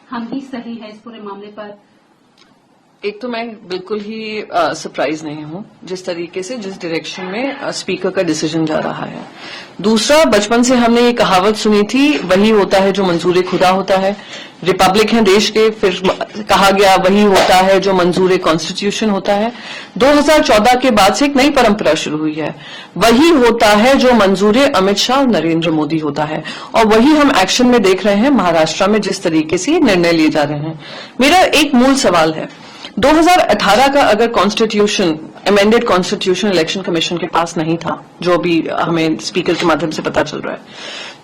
हम ही सही है इस पूरे मामले पर? एक तो मैं बिल्कुल ही सरप्राइज नहीं हूं जिस तरीके से जिस डायरेक्शन में स्पीकर का डिसीजन जा रहा है। दूसरा, बचपन से हमने ये कहावत सुनी थी, वही होता है जो मंजूर खुदा होता है। रिपब्लिक है देश के, फिर कहा गया वही होता है जो मंजूर कॉन्स्टिट्यूशन होता है। 2014 के बाद से एक नई परंपरा शुरू हुई है, वही होता है जो मंजूर अमित शाह और नरेंद्र मोदी होता है। और वही हम एक्शन में देख रहे हैं महाराष्ट्र में, जिस तरीके से निर्णय लिए जा रहे हैं। मेरा एक मूल सवाल है, 2018 का अगर constitution, amended constitution election commission के पास नहीं था, जो अभी हमें स्पीकर के माध्यम से पता चल रहा है,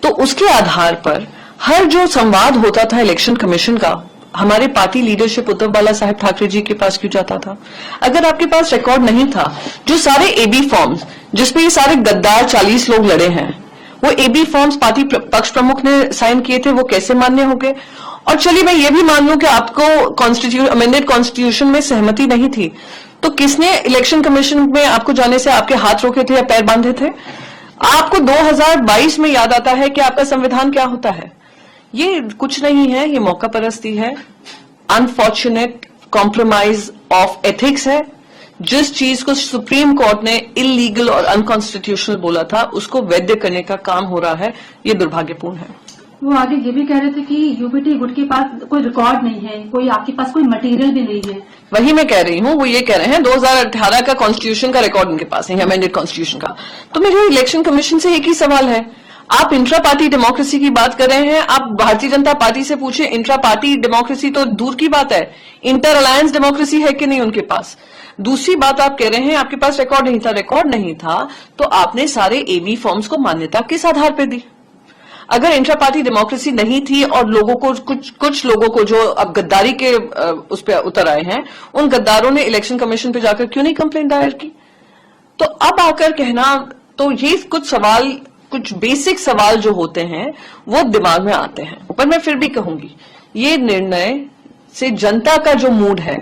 तो उसके आधार पर हर जो संवाद होता था इलेक्शन कमीशन का, हमारे पार्टी लीडरशिप उद्धव बाला साहब ठाकरे जी के पास क्यों जाता था? अगर आपके पास रिकॉर्ड नहीं था, जो सारे एबी फॉर्म्स जिसपे ये सारे गद्दार 40 लोग लड़े हैं, वो एबी फॉर्म्स पार्टी पक्ष प्रमुख ने साइन किए थे, वो कैसे मान्य हो गए? और चलिए मैं ये भी मान लूं कि आपको अमेंडेड कॉन्स्टिट्यूशन में सहमति नहीं थी, तो किसने इलेक्शन कमीशन में आपको जाने से आपके हाथ रोके थे या पैर बांधे थे? आपको 2022 में याद आता है कि आपका संविधान क्या होता है? ये कुछ नहीं है, ये मौका परस्ती है, अनफॉर्चुनेट कॉम्प्रोमाइज ऑफ एथिक्स है। जिस चीज को सुप्रीम कोर्ट ने इलीगल और अनकॉन्स्टिट्यूशनल बोला था, उसको वैध करने का काम हो रहा है, ये दुर्भाग्यपूर्ण है। वो आगे ये भी कह रहे थे कि यूपीटी गुट के पास कोई रिकॉर्ड नहीं है, कोई आपके पास कोई मटेरियल भी नहीं है। वही मैं कह रही हूँ, वो ये कह रहे हैं 2018 का कॉन्स्टिट्यूशन का रिकॉर्ड उनके पास नहीं है, अमेंडेड कॉन्स्टिट्यूशन का। तो मेरे इलेक्शन कमीशन से एक ही सवाल है, आप इंट्रा पार्टी डेमोक्रेसी की बात कर रहे हैं, आप भारतीय जनता पार्टी से पूछे, इंट्रा पार्टी डेमोक्रेसी तो दूर की बात है, इंटर अलायंस डेमोक्रेसी है कि नहीं उनके पास? दूसरी बात, आप कह रहे हैं आपके पास रिकॉर्ड नहीं था। रिकॉर्ड नहीं था तो आपने सारे एबी फॉर्म्स को मान्यता किस आधार पर दी? अगर इंट्रा पार्टी डेमोक्रेसी नहीं थी और लोगों को कुछ लोगों को जो अब गद्दारी के उस पर उतर आए हैं, उन गद्दारों ने इलेक्शन कमीशन पे जाकर क्यों नहीं कंप्लेंट दायर की? तो अब आकर कहना, तो ये कुछ सवाल, कुछ बेसिक सवाल जो होते हैं वो दिमाग में आते हैं। पर मैं फिर भी कहूंगी, ये निर्णय से जनता का जो मूड है,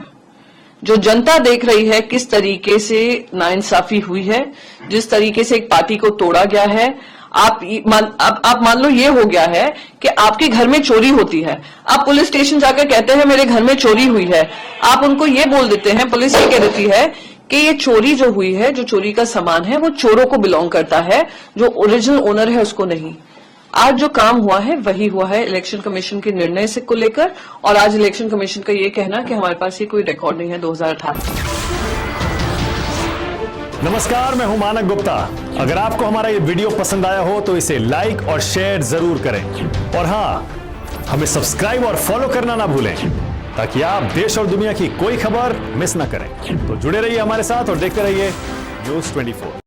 जो जनता देख रही है किस तरीके से नाइंसाफी हुई है, जिस तरीके से एक पार्टी को तोड़ा गया है, आप मान लो ये हो गया है कि आपके घर में चोरी होती है, आप पुलिस स्टेशन जाकर कहते हैं मेरे घर में चोरी हुई है, आप उनको ये बोल देते हैं, पुलिस ये कह देती है कि ये चोरी जो हुई है, जो चोरी का सामान है, वो चोरों को बिलोंग करता है, जो ओरिजिनल ओनर है उसको नहीं। आज जो काम हुआ है वही हुआ है इलेक्शन कमीशन के निर्णय से को लेकर, और आज इलेक्शन कमीशन का ये कहना कि हमारे पास ये कोई रिकॉर्ड नहीं है 2018। नमस्कार, मैं हूं मानक गुप्ता। अगर आपको हमारा ये वीडियो पसंद आया हो तो इसे लाइक और शेयर जरूर करें, और हाँ, हमें सब्सक्राइब और फॉलो करना ना भूलें ताकि आप देश और दुनिया की कोई खबर मिस ना करें। तो जुड़े रहिए हमारे साथ और देखते रहिए News 24।